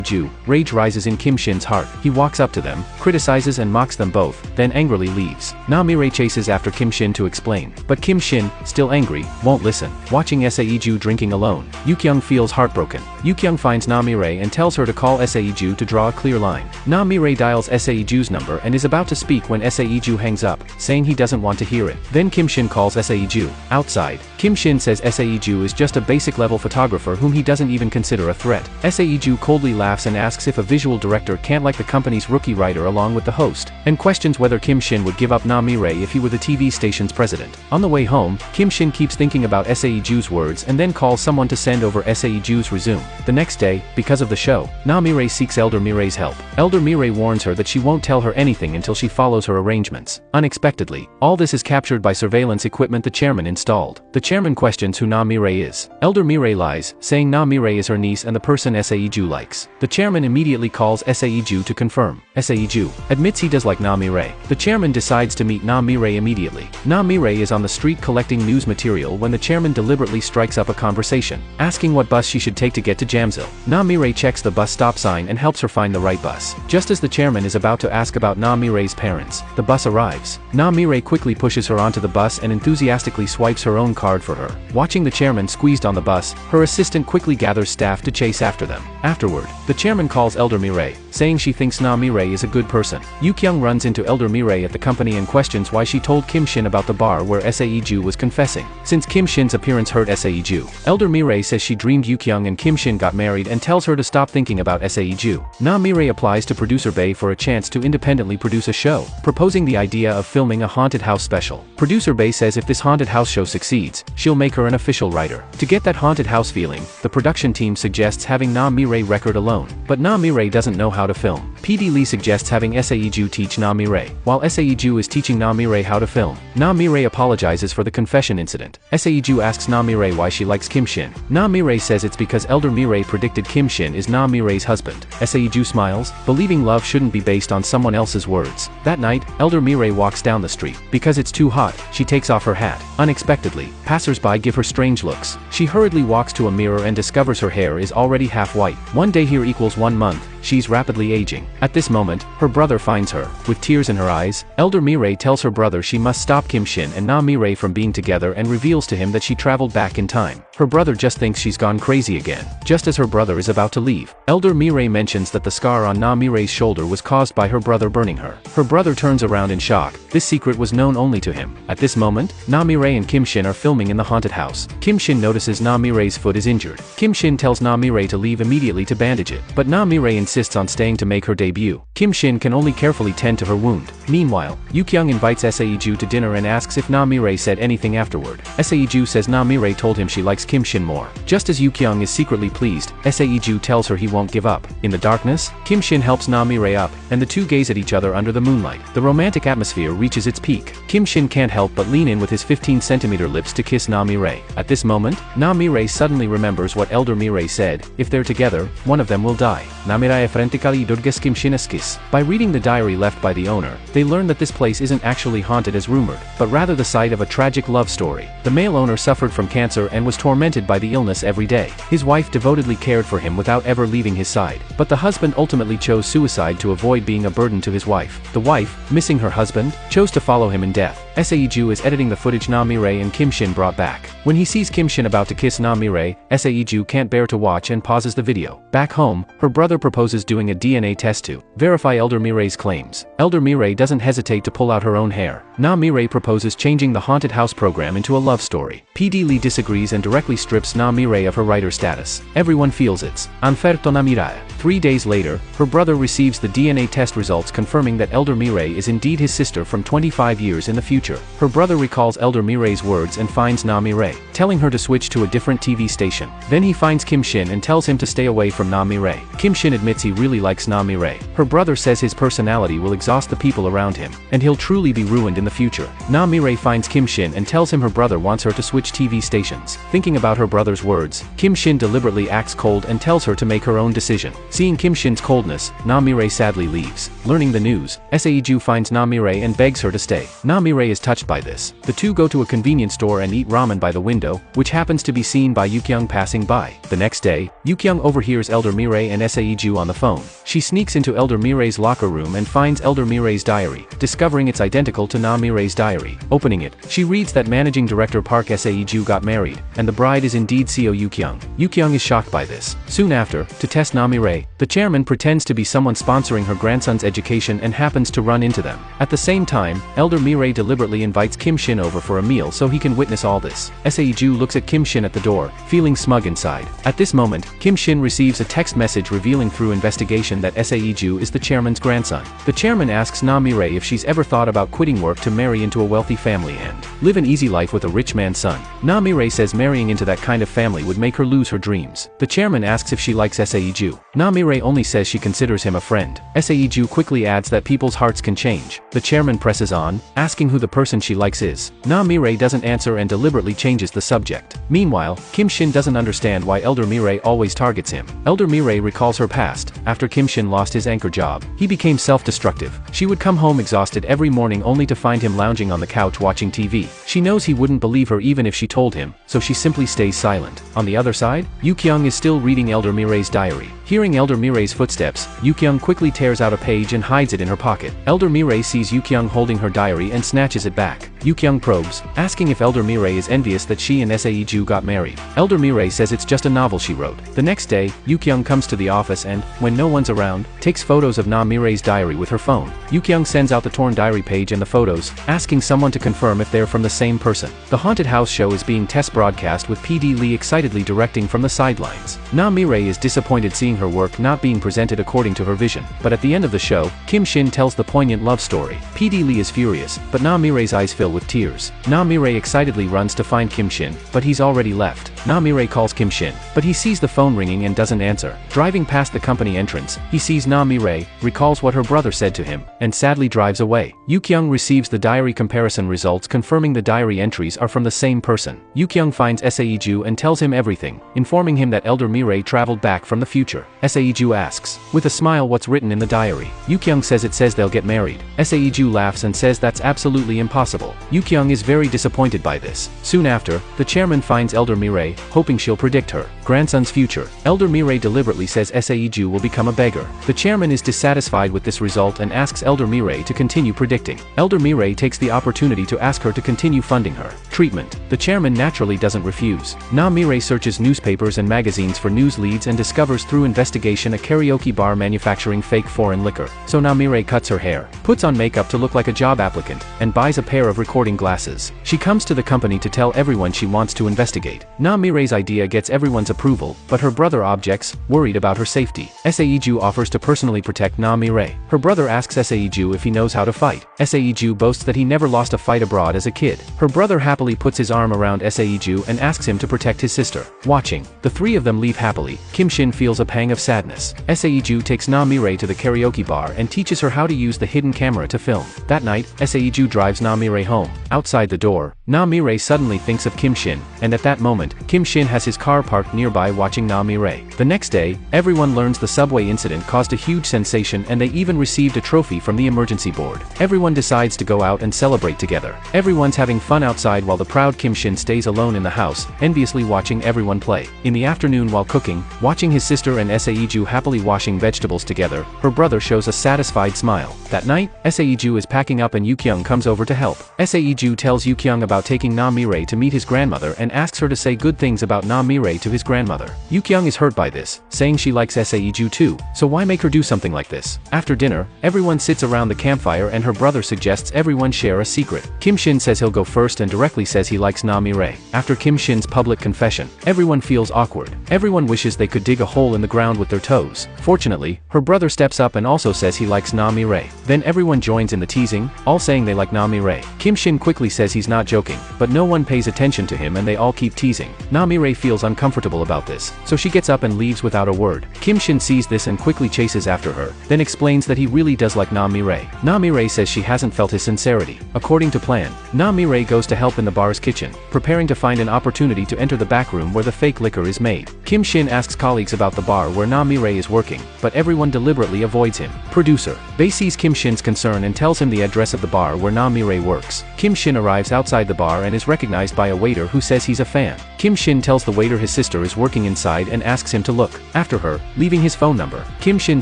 Ju, rage rises in Kim Shin's heart. He walks up to them, criticizes and mocks them both, then angrily leaves. Na-mi-rae chases after Kim Shin to explain, but Kim Shin, still angry, won't listen. Watching Sae-ju drinking alone, Yoo-kyung feels heartbroken. Yoo-kyung finds Na-mi-rae and tells her to call Sae-ju to draw a clear line. Na-mi-rae dials Sae-ju's number and is about to speak when Sae-ju hangs up, saying he doesn't want to hear it. Then Kim Shin calls Sae-ju. Outside, Kim Shin says Sae-ju is just a basic level photographer whom he doesn't even consider a threat. Sae-ju coldly laughs and asks if a visual director can't like the company's rookie writer along with the host, and questions whether Kim Shin would give up Na-mi-rae if he were the TV station's president. On the way home, Kim Shin keeps thinking about Sae-ju's words and then calls someone to send over Sae-ju's resume. The next day, because of the show, Na-mi-rae seeks Elder Mi-rae's help. Elder Mi-rae warns her that she won't tell her anything until she follows her arrangements. Unexpectedly, all this is captured by surveillance equipment the chairman installed. The chairman questions who Na-mi-rae is. Elder Mi-rae lies, saying Na-mi-rae is her niece and the person Sae-ju likes. The chairman immediately calls Sae-ju to confirm. Sae-ju admits he does like Na-mi-rae. The chairman decides to meet Na-mi-rae immediately. Na-mi-rae is on the street collecting news material when the chairman deliberately strikes up a conversation, asking what bus she should take to get to Jamsil. Na-mi-rae checks the bus stop sign and helps her find the right bus. Just as the chairman is about to ask about Na-mi-rae's parents, the bus arrives. Na-mi-rae quickly pushes her onto the bus and enthusiastically swipes her own card for her. Watching the chairman squeezed on the bus, her assistant quickly gathers staff to chase after them. Afterward, the chairman calls Elder Mi-rae, saying she thinks Na-mi-rae is a good person. Yoo-kyung runs into Elder Mi-rae at the company and questions why she told Kim Shin about the bar where Sae-ju was confessing. Since Kim Shin's appearance hurt Sae-ju, Elder Mi-rae says she dreamed Yoo-kyung and Kim Shin got married and tells her to stop thinking about Sae-ju. Na-mi-rae applies to producer Bae for a chance to independently produce a show, proposing the idea of filming a haunted house special. Producer Bae says if this haunted house show succeeds, she'll make her an official writer. To get that haunted house feeling, the production team suggests having Na-mi-rae record alone, but Na-mi-rae doesn't know how to film. PD Lee suggests having Sae-ju teach Na-mi-rae. While Sae-ju is teaching Na-mi-rae how to film, Na-mi-rae apologizes for the confession incident. Sae-ju asks Na-mi-rae why she likes Kim Shin. Na-mi-rae says it's because Elder Mi-rae predicted Kim Shin is Na-mi-rae's husband. Sae-ju smiles, believing love shouldn't be based on someone else's words. That night, Elder Mi-rae walks down the street. Because it's too hot, she takes off her hat. Unexpectedly, passers-by give her strange looks. She hurriedly walks to a mirror and discovers her hair is already half white. One day here equals 1 month. She's rapidly aging. At this moment, her brother finds her. With tears in her eyes, Elder Mi-rae tells her brother she must stop Kim Shin and Na-mi-rae from being together and reveals to him that she traveled back in time. Her brother just thinks she's gone crazy again. Just as her brother is about to leave, Elder Mi-rae mentions that the scar on Na-mi-rae's shoulder was caused by her brother burning her. Her brother turns around in shock. This secret was known only to him. At this moment, Na-mi-rae and Kim Shin are filming in the haunted house. Kim Shin notices Na-mi-rae's foot is injured. Kim Shin tells Na-mi-rae to leave immediately to bandage it, but Na-mi-rae insists on staying to make her debut. Kim Shin can only carefully tend to her wound. Meanwhile, Yoo-kyung invites Sae-ju to dinner and asks if Na-mi-rae said anything afterward. Sae-ju says Na-mi-rae told him she likes Kim Shin more. Just as Yoo-kyung is secretly pleased, Sae-ju tells her he won't give up. In the darkness, Kim Shin helps Na-mi-rae up, and the two gaze at each other under the moonlight. The romantic atmosphere reaches its peak. Kim Shin can't help but lean in with his 15-centimeter lips to kiss Na-mi-rae. At this moment, Na-mi-rae suddenly remembers what Elder Mi-rae said: if they're together, one of them will die. Na-mi-rae frantically durges Kim Shin's kiss. By reading the diary left by the owner, they learn that this place isn't actually haunted as rumored, but rather the site of a tragic love story. The male owner suffered from cancer and was tormented by the illness every day. His wife devotedly cared for him without ever leaving his side, but the husband ultimately chose suicide to avoid being a burden to his wife. The wife, missing her husband, chose to follow him in death. Sae-ju is editing the footage Na-mi-rae and Kim Shin brought back. When he sees Kim Shin about to kiss Na-mi-rae, Sae-ju can't bear to watch and pauses the video. Back home, her brother proposes doing a DNA test to verify Elder Mi-rae's claims. Elder Mi-rae doesn't hesitate to pull out her own hair. Na-mi-rae proposes changing the haunted house program into a love story. PD Lee disagrees and directly strips Na-mi-rae of her writer status. Everyone feels it's unfair to Na-mi-rae. 3 days later, her brother receives the DNA test results confirming that Elder Mi-rae is indeed his sister from 25 years in the future. Her brother recalls Elder Mi-rae's words and finds Na-mi-rae, telling her to switch to a different TV station. Then he finds Kim Shin and tells him to stay away from Na-mi-rae. Kim Shin admits he really likes Na-mi-rae. Her brother says his personality will exhaust the people around him, and he'll truly be ruined in the future. Na-mi-rae finds Kim Shin and tells him her brother wants her to switch TV stations. Thinking about her brother's words, Kim Shin deliberately acts cold and tells her to make her own decision. Seeing Kim Shin's coldness, Na-mi-rae sadly leaves. Learning the news, Sae-ju finds Na-mi-rae and begs her to stay. Na-mi-rae is touched by this. The two go to a convenience store and eat ramen by the window, which happens to be seen by Yukyung passing by. The next day, Yukyung overhears Elder Mirai and Saeju on the phone. She sneaks into Elder Mirai's locker room and finds Elder Mirai's diary, discovering it's identical to Na Mirai's diary. Opening it, she reads that managing director Park Saeju got married, and the bride is indeed Seo Yukyung. Yukyung is shocked by this. Soon after, to test Na Mirai, the chairman pretends to be someone sponsoring her grandson's education and happens to run into them. At the same time, Elder Mirai deliberately invites Kim Shin over for a meal so he can witness all this. Saeju looks at Kim Shin at the door, feeling smug inside. At this moment, Kim Shin receives a text message revealing through investigation that Saeju is the chairman's grandson. The chairman asks Na Mirai if she's ever thought about quitting work to marry into a wealthy family and live an easy life with a rich man's son. Na Mirai says marrying into that kind of family would make her lose her dreams. The chairman asks if she likes Saeju. Na Mirai only says she considers him a friend. Saeju quickly adds that people's hearts can change. The chairman presses on, asking who the person she likes is. Na Mirai doesn't answer and deliberately changes the subject. Meanwhile, Kim Shin doesn't understand why Elder Mirai always targets him. Elder Mirai recalls her past. After Kim Shin lost his anchor job, he became self-destructive. She would come home exhausted every morning only to find him lounging on the couch watching TV. She knows he wouldn't believe her even if she told him, so she simply stays silent. On the other side, Yukyung is still reading Elder Mirai's diary. Hearing Elder Mirai's footsteps, Yukyung quickly tears out a page and hides it in her pocket. Elder Mirai sees Yukyung holding her diary and snatches it back. Yukyung probes, asking if Elder Mirai is envious that she and Saeju got married. Elder Mirai says it's just a novel she wrote. The next day, Yukyung comes to the office and, when no one's around, takes photos of Na Mirai's diary with her phone. Yukyung sends out the torn diary page and the photos, asking someone to confirm if they're from the same person. The haunted house show is being test broadcast with PD Lee excitedly directing from the sidelines. Na Mirai is disappointed seeing her work not being presented according to her vision. But at the end of the show, Kim Shin tells the poignant love story. PD Lee is furious, but Na Mirai's eyes fill with tears. Na Mirai excitedly runs to find Kim Shin, but he's already left. Na Mirai calls Kim Shin, but he sees the phone ringing and doesn't answer. Driving past the company entrance, he sees Na Mirai, recalls what her brother said to him, and sadly drives away. Yukyung receives the diary comparison results confirming the diary entries are from the same person. Yukyung finds Saeju and tells him everything, informing him that Elder Mirai traveled back from the future. Saeju asks, with a smile, what's written in the diary. Yukyung says it says they'll get married. Saeju laughs and says that's absolutely impossible. Yukyung is very disappointed by this. Soon after, the chairman finds Elder Mirai, hoping she'll predict her grandson's future. Elder Mirai deliberately says Saeju will become a beggar. The chairman is dissatisfied with this result and asks Elder Mirai to continue predicting. Elder Mirai takes the opportunity to ask her to continue funding her treatment. The chairman naturally doesn't refuse. Na Mirai searches newspapers and magazines for news leads and discovers through investigation a karaoke bar manufacturing fake foreign liquor. So Na Mirai cuts her hair, puts on makeup to look like a job applicant, and buys a pair of recording glasses. She comes to the company to tell everyone she wants to investigate. Na Mirai's idea gets everyone's approval, but her brother objects, worried about her safety. Saeju offers to personally protect Na Mirai. Her brother asks Saeju if he knows how to fight. Saeju boasts that he never lost a fight abroad as a kid. Her brother happily puts his arm around Saeju and asks him to protect his sister. Watching the three of them leave happily, Kim Shin feels a pang of sadness. Saeju takes Na Mirai to the karaoke bar and teaches her how to use the hidden camera to film. That night, Saeju drives Na Mirai home. Outside the door, Na Mirai suddenly thinks of Kim Shin, and at that moment, Kim Shin has his car parked nearby watching Na Mirai. The next day, everyone learns the subway incident caused a huge sensation and they even received a trophy from the emergency board. Everyone decides to go out and celebrate together. Everyone's having fun outside while the proud Kim Shin stays alone in the house, enviously watching everyone play. In the afternoon while cooking, watching his sister and Saeju happily washing vegetables together, her brother shows a satisfied smile. That night, Saeju is packing up and Yukyung comes over to help. Saeju tells Yukyung about taking Na Mirai to meet his grandmother and asks her to say good things about Na Mirai to his grandmother. Yukyung is hurt by this, saying she likes Saeju too, so why make her do something like this? After dinner, everyone sits around the campfire and her brother suggests everyone share a secret. Kim Shin says he'll go first and directly says he likes Na Mirai. After Kim Shin's public confession, everyone feels awkward. Everyone wishes they could dig a hole in the ground with their toes. Fortunately, her brother steps up and also says he likes Na Mirai. Then everyone joins in the teasing, all saying they like Na Mirai. Kim Shin quickly says he's not joking, but no one pays attention to him and they all keep teasing. Na Mirai feels uncomfortable about this, so she gets up and leaves without a word. Kim Shin sees this and quickly chases after her, then explains that he really does like Na Mirai. Na Mirai says she hasn't felt his sincerity. According to plan, Na Mirai goes to help in the bar's kitchen, preparing to find an opportunity to enter the back room where the fake liquor is made. Kim Shin asks colleagues about the bar where Na Mi-rae is working, but everyone deliberately avoids him. Producer Bae sees Kim Shin's concern and tells him the address of the bar where Na Mi-rae works. Kim Shin arrives outside the bar and is recognized by a waiter who says he's a fan. Kim Shin tells the waiter his sister is working inside and asks him to look after her, leaving his phone number. Kim Shin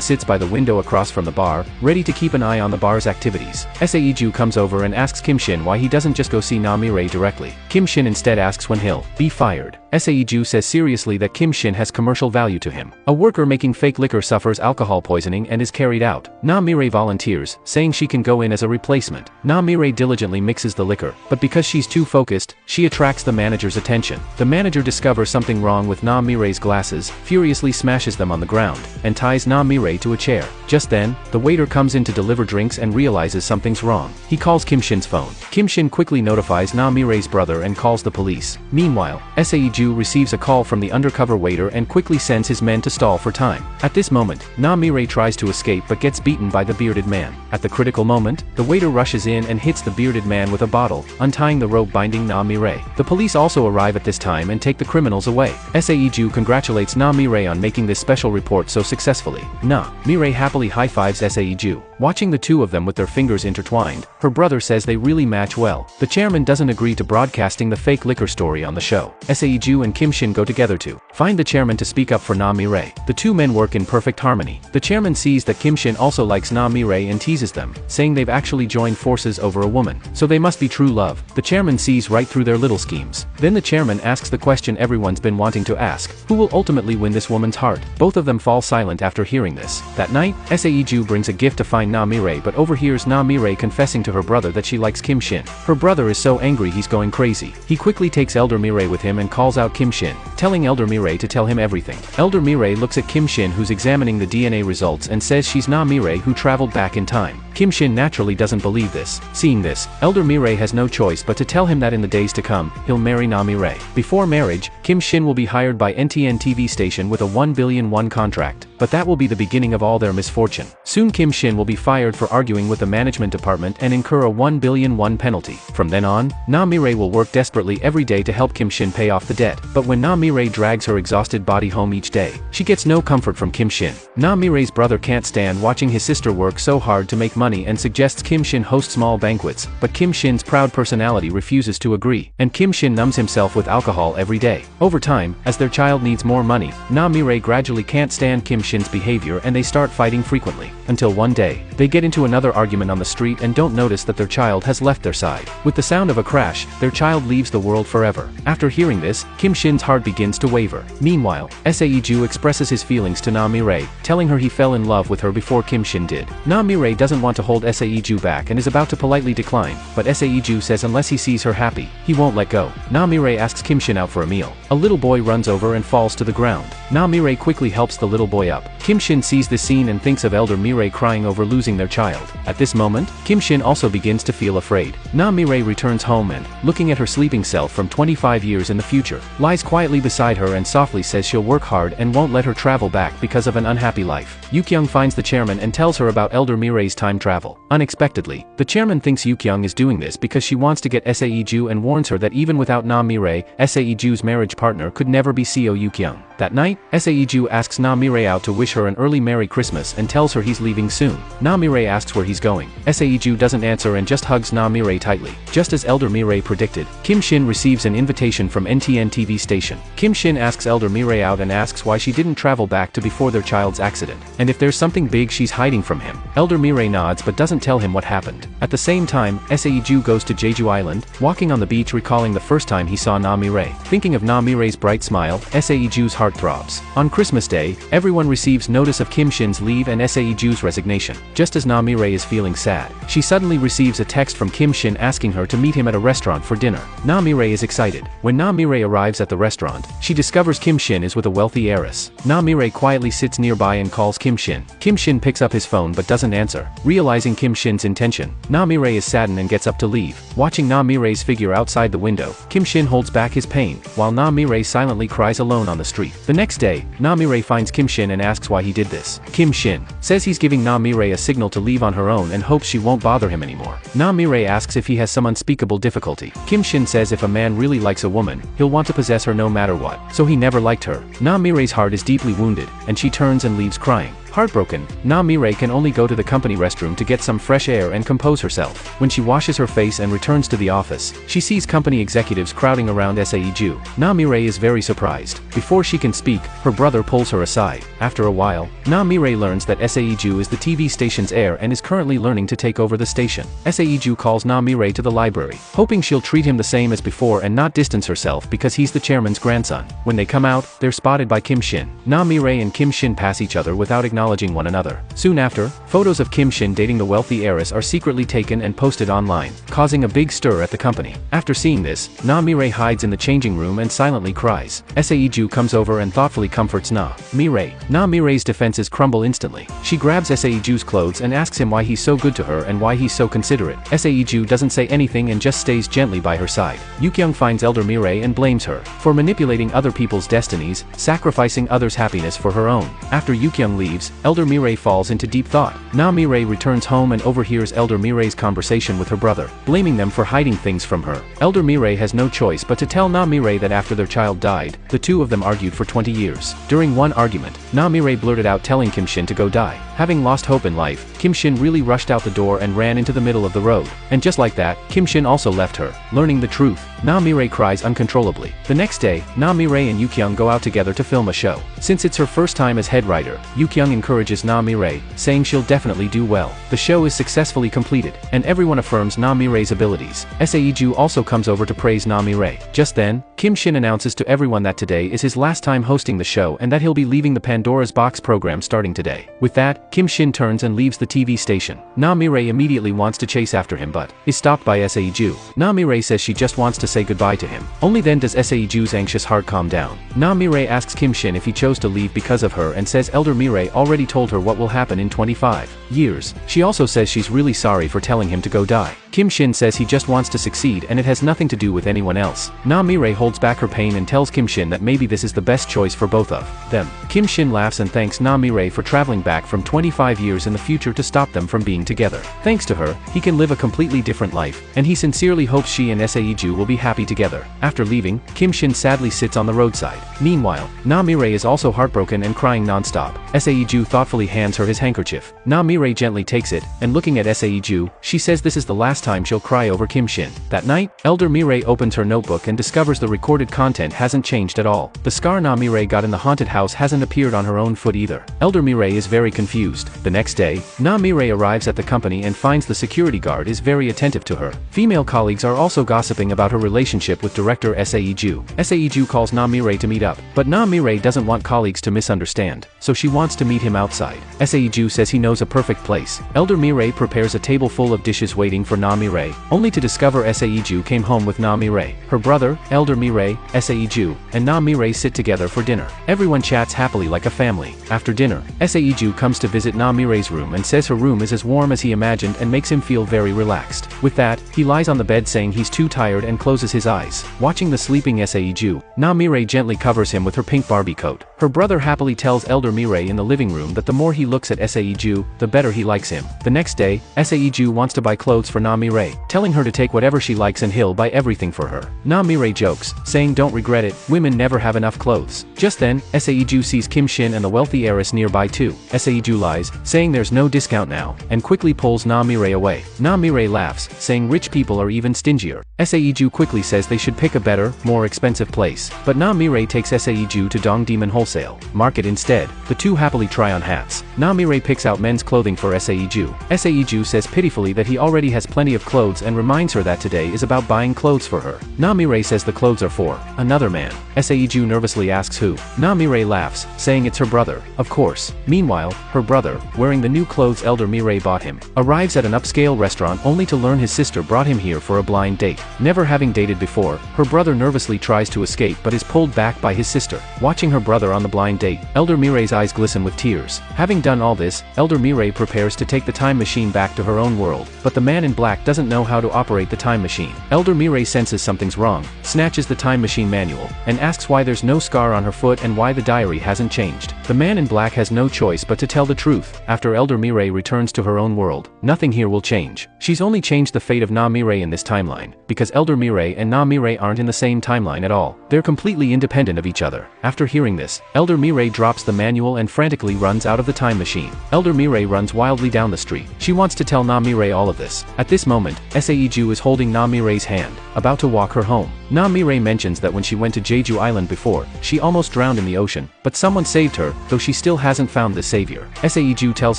sits by the window across from the bar, ready to keep an eye on the bar's activities. Sae-ju comes over and asks Kim Shin why he doesn't just go see Na Mi-rae directly. Kim Shin instead asks when he'll be fired. Sae-ju says seriously that Kim Shin has commercial value to him. A worker making fake liquor suffers alcohol poisoning and is carried out. Na Mi-rae volunteers, saying she can go in as a replacement. Na Mi-rae diligently mixes the liquor, but because she's too focused, she attracts the manager's attention. The manager discovers something wrong with Na Mi-rae's glasses, furiously smashes them on the ground, and ties Na Mi-rae to a chair. Just then, the waiter comes in to deliver drinks and realizes something's wrong. He calls Kim Shin's phone. Kim Shin quickly notifies Na Mi-rae's brother and calls the police. Meanwhile, Sae-ju receives a call from the undercover waiter and quickly sends his men to stall for time. At this moment, Na Mi-rae tries to escape but gets beaten by the bearded man. At the critical moment, the waiter rushes in and hits the bearded man with a bottle, untying the rope binding Na Mi-rae. The police also arrive at this time and take the criminals away. Sae-ju congratulates Na Mi-rae on making this special report so successfully. Na Mi-rae happily high-fives Sae-ju. Watching the two of them with their fingers intertwined, her brother says they really match well. The chairman doesn't agree to broadcasting the fake liquor story on the show. Sae-ju and Kim Shin go together to find the chairman to speak up for Na Mi-rae. The two men work in perfect harmony. The chairman sees that Kim Shin also likes Na Mi-rae and teases them, saying they've actually joined forces over a woman, so they must be true love. The chairman sees right through their little schemes. Then the chairman asks the question everyone's been wanting to ask: who will ultimately win this woman's heart? Both of them fall silent after hearing this. That night, Sae-ju brings a gift to find Na Mi-rae but overhears Na Mi-rae confessing to her brother that she likes Kim Shin. Her brother is so angry he's going crazy. He quickly takes Elder Mi-rae with him and calls out Kim Shin, telling Elder Mi-rae to tell him everything. Elder Mi-rae looks at Kim Shin, who's examining the DNA results, and says she's Na Mi-rae who traveled back in time. Kim Shin naturally doesn't believe this. Seeing this, Elder Mi-rae has no choice but to tell him that in the days to come, he'll marry Na Mi-rae. Before marriage, Kim Shin will be hired by NTN TV station with a 1 billion won contract, but that will be the beginning of all their misfortune. Soon Kim Shin will be fired for arguing with the management department and incur a 1 billion won penalty. From then on, Na Mi-rae will work desperately every day to help Kim Shin pay off the debt, but when Na Mi-rae drags her exhausted body home each day, she gets no comfort from Kim Shin. Na Mi-rae's brother can't stand watching his sister work so hard to make money and suggests Kim Shin host small banquets, but Kim Shin's proud personality refuses to agree, and Kim Shin numbs himself with alcohol every day. Over time, as their child needs more money, Na Mi-rae gradually can't stand Kim Shin's behavior and they start fighting frequently, until one day, they get into another argument on the street and don't notice that their child has left their side. With the sound of a crash, their child leaves the world forever. After hearing this, Kim Shin's heart begins to waver. Meanwhile, Sae-ju expresses his feelings to Na Mi-rae, telling her he fell in love with her before Kim Shin did. Na Mi-rae doesn't want to hold Sae-ju back and is about to politely decline, but Sae-ju says unless he sees her happy, he won't let go. Na Mi-rae asks Kim Shin out for a meal. A little boy runs over and falls to the ground. Na Mi-rae quickly helps the little boy up. Kim Shin sees this scene and thinks of Elder Mi-rae crying over losing their child. At this moment, Kim Shin also begins to feel afraid. Na Mi-rae returns home and, looking at her sleeping self from 25 years in the future, lies quietly beside her and softly says she'll work hard and won't let her travel back because of an unhappy life. Yukyung finds the chairman and tells her about Elder Mi-rae's time travel. Unexpectedly, the chairman thinks Yukyung is doing this because she wants to get Sae-ju and warns her that even without Na Mi-rae, Sae-ju's marriage partner could never be Seo Yukyung. That night, Sae-ju asks Na Mi-rae out to wish her an early Merry Christmas and tells her he's leaving soon. Na Mi-rae asks where he's going. Sae-ju doesn't answer and just hugs Na Mi-rae tightly. Just as Elder Mi-rae predicted, Kim Shin receives an invitation from NTN TV station. Kim Shin asks Elder Mi-rae out and asks why she didn't travel back to before their child's accident, and if there's something big she's hiding from him. Elder Mi-rae nods but doesn't tell him what happened. At the same time, Sae-ju goes to Jeju Island, walking on the beach recalling the first time he saw Na Mi-rae. Thinking of Na Mi-rae's bright smile, Sae-ju's heart throbs. On Christmas Day, everyone receives notice of Kim Shin's leave and Sae-ju's resignation. Just as Na Mi-rae is feeling sad, she suddenly receives a text from Kim Shin asking her to meet him at a restaurant for dinner. Na Mi-rae is excited. When Na Mi-rae arrives at the restaurant, she discovers Kim Shin is with a wealthy heiress. Na Mi-rae quietly sits nearby and calls Kim Shin. Kim Shin picks up his phone but doesn't doesn't answer. Realizing Kim Shin's intention, Na-mi-rae is saddened and gets up to leave. Watching Na-mi-rae's figure outside the window, Kim Shin holds back his pain, while Na-mi-rae silently cries alone on the street. The next day, Na-mi-rae finds Kim Shin and asks why he did this. Kim Shin says he's giving Na-mi-rae a signal to leave on her own and hopes she won't bother him anymore. Na-mi-rae asks if he has some unspeakable difficulty. Kim Shin says if a man really likes a woman, he'll want to possess her no matter what, so he never liked her. Na-mi-rae's heart is deeply wounded, and she turns and leaves crying. Heartbroken, Na-mi-rae can only go to the company restroom to get some fresh air and compose herself. When she washes her face and returns to the office, she sees company executives crowding around Sae-ju. Na-mi-rae is very surprised. Before she can speak, her brother pulls her aside. After a while, Na-mi-rae learns that Sae-ju is the TV station's heir and is currently learning to take over the station. Sae-ju calls Na-mi-rae to the library, hoping she'll treat him the same as before and not distance herself because he's the chairman's grandson. When they come out, they're spotted by Kim Shin. Na-mi-rae and Kim Shin pass each other without acknowledging one another. Soon after, photos of Kim Shin dating the wealthy heiress are secretly taken and posted online, causing a big stir at the company. After seeing this, Na-mi-rae hides in the changing room and silently cries. Sae-ju comes over and thoughtfully comforts Na-mi-rae. Na-mi-rae's defenses crumble instantly. She grabs Sae-ju's clothes and asks him why he's so good to her and why he's so considerate. Sae-ju doesn't say anything and just stays gently by her side. Yukyung finds elder Mi-rae and blames her for manipulating other people's destinies, sacrificing others' happiness for her own. After Yukyung leaves, elder Mi-rae falls into deep thought. Na-mi-rae returns home and overhears elder Mi-rae's conversation with her brother, blaming them for hiding things from her. Elder Mi-rae has no choice but to tell Na-mi-rae that after their child died, the two of them argued for 20 years. During one argument, Na-mi-rae blurted out telling Kim Shin to go die. Having lost hope in life, Kim Shin really rushed out the door and ran into the middle of the road. And just like that, Kim Shin also left her. Learning the truth, Na-mi-rae cries uncontrollably. The next day, Na-mi-rae and Yukyung go out together to film a show. Since it's her first time as head writer, Yukyung encourages Na-mi-rae, saying she'll definitely do well. The show is successfully completed, and everyone affirms Na-mi-rae's abilities. Sae-ju also comes over to praise Na-mi-rae. Just then, Kim Shin announces to everyone that today is his last time hosting the show and that he'll be leaving the Pandora's Box program starting today. With that, Kim Shin turns and leaves the TV station. Na-mi-rae immediately wants to chase after him but is stopped by Sae-ju. Na-mi-rae says she just wants to say goodbye to him. Only then does Sae-ju's anxious heart calm down. Na-mi-rae asks Kim Shin if he chose to leave because of her and says elder Mi-rae already told her what will happen in 25 years. She also says she's really sorry for telling him to go die. Kim Shin says he just wants to succeed and it has nothing to do with anyone else. Na-mi-rae holds back her pain and tells Kim Shin that maybe this is the best choice for both of them. Kim Shin laughs and thanks Na-mi-rae for traveling back from 25 years in the future to stop them from being together. Thanks to her, he can live a completely different life, and he sincerely hopes she and Sae-ju will be happy together. After leaving, Kim Shin sadly sits on the roadside. Meanwhile, Na-mi-rae is also heartbroken and crying non-stop. Sae-ju thoughtfully hands her his handkerchief. Na-mi-rae gently takes it, and looking at Sae-ju, she says this is the last time she'll cry over Kim Shin. That night, elder Mi-rae opens her notebook and discovers the recorded content hasn't changed at all. The scar Na-mi-rae got in the haunted house hasn't appeared on her own foot either. Elder Mi-rae is very confused. The next day, Na-mi-rae arrives at the company and finds the security guard is very attentive to her. Female colleagues are also gossiping about her relationship with director Sae-ju. Sae-ju calls Na-mi-rae to meet up, but Na-mi-rae doesn't want colleagues to misunderstand, so she wants to meet him outside. Sae-ju says he knows a perfect place. Elder Mi-rae prepares a table full of dishes waiting for Na-mi-rae, only to discover Sae-ju came home with Na-mi-rae. Her brother, elder Mi-rae, Sae-ju, and Na-mi-rae sit together for dinner. Everyone chats happily like a family. After dinner, Sae-ju comes to visit Na-mi-rae's room and says her room is as warm as he imagined and makes him feel very relaxed. With that, he lies on the bed saying he's too tired and closes his eyes. Watching the sleeping Sae-ju, Na-mi-rae gently covers him with her pink Barbie coat. Her brother happily tells elder Mi-rae in the living room that the more he looks at Sae-ju, the better he likes him. The next day, Sae-ju wants to buy clothes for Na-mi-rae, telling her to take whatever she likes and he'll buy everything for her. Na-mi-rae jokes, saying don't regret it, women never have enough clothes. Just then, Sae-ju sees Kim Shin and the wealthy heiress nearby too. Sae-ju lies, saying there's no discount now, and quickly pulls Na-mi-rae away. Na-mi-rae laughs, saying rich people are even stingier. Sae-ju quickly says they should pick a better, more expensive place, but Na-mi-rae takes Sae-ju to Dong Demon Wholesale Market instead. The two happily try on hats. Na-mi-rae picks out men's clothing for Sae-ju. Sae-ju says pitifully that he already has plenty plenty of clothes and reminds her that today is about buying clothes for her. Namire says the clothes are for another man. Seiju nervously asks who. Namire laughs, saying it's her brother, of course. Meanwhile, her brother, wearing the new clothes Elder Mirai bought him, arrives at an upscale restaurant only to learn his sister brought him here for a blind date. Never having dated before, her brother nervously tries to escape but is pulled back by his sister. Watching her brother on the blind date, Elder Mirai's eyes glisten with tears. Having done all this, Elder Mirai prepares to take the time machine back to her own world, but the man in black doesn't know how to operate the time machine. Elder Mirai senses something's wrong, snatches the time machine manual, and asks why there's no scar on her foot and why the diary hasn't changed. The man in black has no choice but to tell the truth. After Elder Mirai returns to her own world, nothing here will change. She's only changed the fate of Namire in this timeline, because Elder Mirai and Namire aren't in the same timeline at all. They're completely independent of each other. After hearing this, Elder Mirai drops the manual and frantically runs out of the time machine. Elder Mirai runs wildly down the street. She wants to tell Namire all of this. At this moment, Seiju is holding Namire's hand, about to walk her home. Namire mentions that when she went to Jeju Island before, she almost drowned in the ocean, but someone saved her, though she still hasn't found the savior. Seiju tells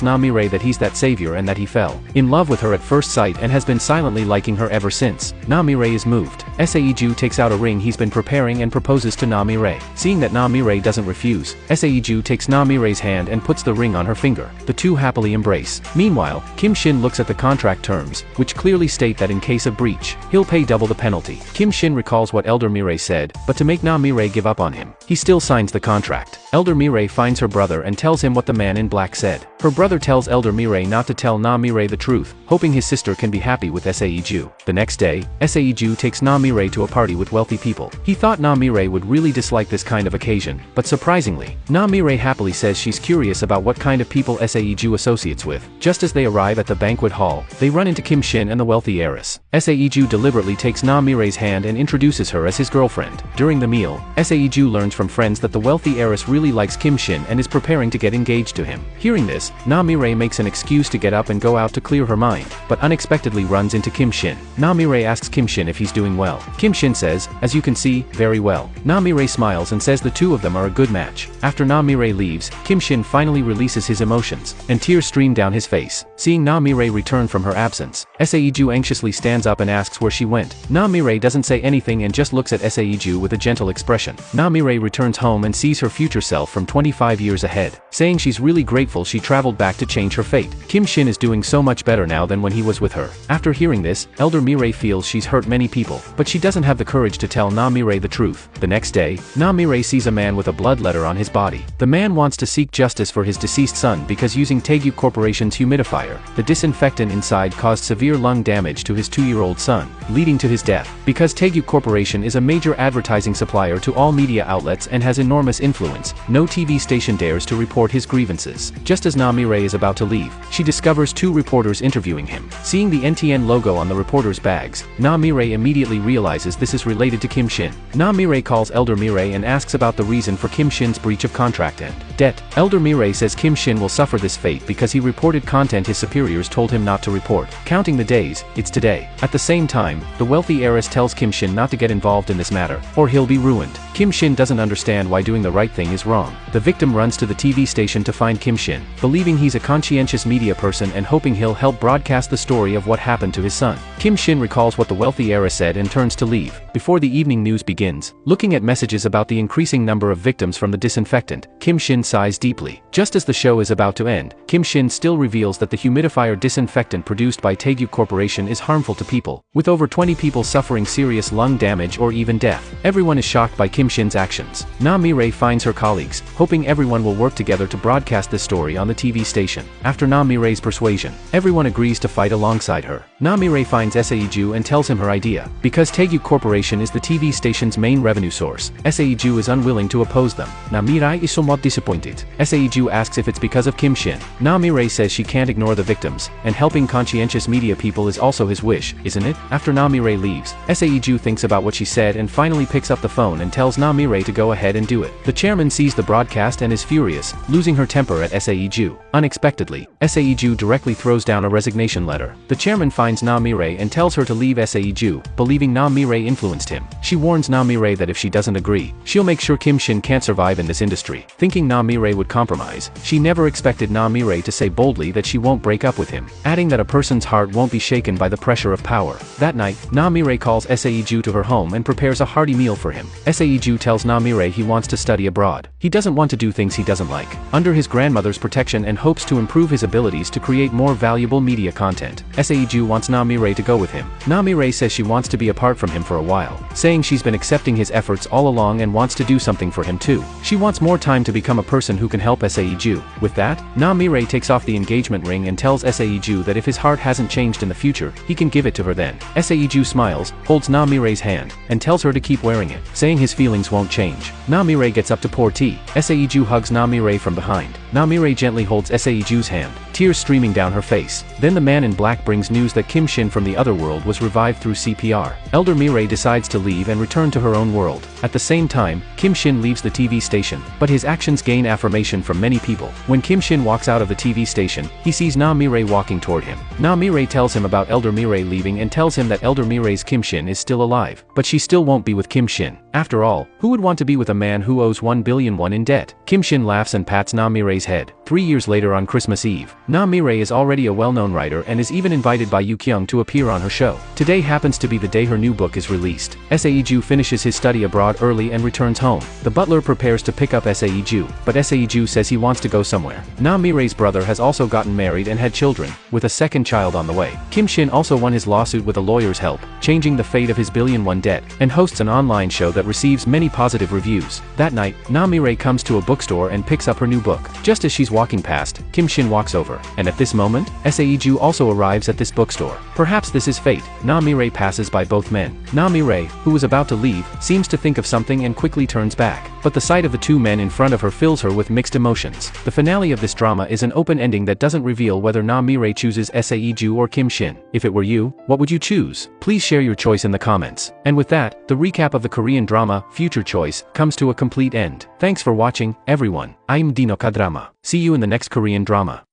Namire that he's that savior and that he fell in love with her at first sight and has been silently liking her ever since. Namire is moved. Seiju takes out a ring he's been preparing and proposes to Namire. Seeing that Namire doesn't refuse, Seiju takes Namire's hand and puts the ring on her finger. The two happily embrace. Meanwhile, Kim Shin looks at the contract terms, which clearly state that in case of breach, he'll pay double the penalty. Kim Shin recalls what Elder Mirai said, but to make Namire give up on him, he still signs the contract. Elder Mirai finds her brother and tells him what the man in black said. Her brother tells Elder Mirai not to tell Namire the truth, hoping his sister can be happy with Seiju. The next day, Seiju takes Namire to a party with wealthy people. He thought Namire would really dislike this kind of occasion, but surprisingly, Namire happily says she's curious about what kind of people Seiju associates with. Just as they arrive at the banquet hall, they run into Kim Shin and the wealthy heiress. Seiju deliberately takes Namire's hand and introduces her as his girlfriend. During the meal, Seiju learns from friends that the wealthy heiress really likes Kim Shin and is preparing to get engaged to him. Hearing this, Namire makes an excuse to get up and go out to clear her mind, but unexpectedly runs into Kim Shin. Namire asks Kim Shin if he's doing well. Kim Shin says, as you can see, very well. Namire smiles and says the two of them are a good match. After Namire leaves, Kim Shin finally releases his emotions, and tears stream down his face. Seeing Namire return from her absence, Seiju anxiously stands up and asks where she went. Namire doesn't say anything and just looks at Seiju with a gentle expression. Namire returns home and sees her future self from 25 years ahead, saying she's really grateful she traveled back to change her fate. Kim Shin is doing so much better now than when he was with her. After hearing this, Elder Mirai feels she's hurt many people, but she doesn't have the courage to tell Namire the truth. The next day, Namire sees a man with a blood letter on his body. The man wants to seek justice for his deceased son because using Taegu Corporation's humidifier, the disinfectant inside caused severe lung damage to his 2-year-old son, leading to his death. Because Taegu Corporation is a major advertising supplier to all media outlets and has enormous influence, no TV station dares to report his grievances. Just as Namire is about to leave, she discovers 2 reporters interviewing him. Seeing the NTN logo on the reporters' bags, Namire immediately realizes this is related to Kim Shin. Namire calls Elder Mirai and asks about the reason for Kim Shin's breach of contract and debt. Elder Mirai says Kim Shin will suffer this fate because he reported content his superiors told him not to report. Counting the days, it's today. At the same time, the wealthy heiress tells Kim Shin not to get involved in this matter, or he'll be ruined. Kim Shin doesn't understand why doing the right thing is wrong. The victim runs to the TV station to find Kim Shin, believing he's a conscientious media person and hoping he'll help broadcast the story of what happened to his son. Kim Shin recalls what the wealthy heiress said and turns to leave. Before the evening news begins, looking at messages about the increasing number of victims from the disinfectant, Kim Shin sighs deeply. Just as the show is about to end, Kim Shin still reveals that the humidifier disinfectant produced by Taegu Corporation is harmful to people, with over 20 people suffering serious lung damage or even death. Everyone is shocked by Kim Shin's actions. Namire finds her colleagues, hoping everyone will work together to broadcast this story on the TV station. After Namire's persuasion, everyone agrees to fight alongside her. Namire finds Seiju and tells him her idea. Because Taegu Corporation is the TV station's main revenue source, Seiju is unwilling to oppose them. Namire is somewhat disappointed. Seiju asks if it's because of Kim Shin. Namire says she can't ignore the victims, and helping conscientious media people is also his wish, isn't it? After Namire leaves, Seiju thinks about what she said and finally picks up the phone and tells Namire to go ahead and do it. The chairman sees the broadcast and is furious, losing her temper at Seiju. Ju. Unexpectedly, Ju directly throws down a resignation letter. The chairman finds Na-Mire and tells her to leave Ju, believing Na-Mire influenced him. She warns Na-Mire that if she doesn't agree, she'll make sure Kim Shin can't survive in this industry. Thinking Na-Mire would compromise, she never expected Na-Mire to say boldly that she won't break up with him, adding that a person's heart won't be shaken by the pressure of power. That night, Na-Mire calls Ju to her home and prepares a hearty meal for him. Ju tells Na-Mire he wants to study abroad. He doesn't want to do things he doesn't like, under his grandmother's protection, and hopes to improve his abilities to create more valuable media content. Ju wants Na-Mire to go with him. Na-Mire says she wants to be apart from him for a while, saying she's been accepting his efforts all along and wants to do something for him too. She wants more time to become a person who can help Ju. With that, Na-Mire takes off the engagement ring and tells Ju that if his heart hasn't changed in the future, he can give it to her then. Ju smiles, holds Na-Mire's hand, and tells her to keep wearing it, saying his feelings won't change. Na-Mire gets up to pour tea. Ju hugs Na-Mire from behind. Na-Mire gently holds Ju's hand, tears streaming down her face. Then the man in black brings news that Kim Shin from the other world was revived through CPR. Elder Mire decides to leave and return to her own world. At the same time, Kim Shin leaves the TV station, but his actions gain affirmation from many people. When Kim Shin walks out of the TV station, he sees Na-Mire walking toward him. Na-Mire tells him about Elder Mire leaving and tells him that Elder Mire's Kim Shin is still alive, but she still won't be with Kim Shin. After all, who would want to be with a man who owes 1 billion won in debt? Kim Shin laughs and pats Na-Mire's head. 3 years later on Christmas Eve, Na-Mire is already a well-known writer and is even invited by Yu Kyung to appear on her show. Today happens to be the day her new book is released. Ju finishes his study abroad early and returns home. The butler prepares to pick up Ju, but Ju says he wants to go somewhere. Na-Mire's brother has also gotten married and had children, with a second child on the way. Kim Shin also won his lawsuit with a lawyer's help, changing the fate of his billion-won debt, and hosts an online show that receives many positive reviews. That night, Na-Mire comes to a bookstore and picks up her new book. Just as she's walking past, Kim Shin walks over, and at this moment, Ju also arrives at this bookstore. Perhaps this is fate. Na-Mire passes by both men. Na-Mire, who was about to leave, seems to think of something and quickly turns back, but the sight of the two men in front of her fills her with mixed emotions. The finale of this drama is an open ending that doesn't reveal whether Na-Mire chooses Ju or Kim Shin. If it were you, what would you choose? Please share your choice in the comments. And with that, the recap of the Korean drama, Future Choice, comes to a complete end. Thanks for watching, everyone. I'm Dino Kdrama. See you in the next Korean drama.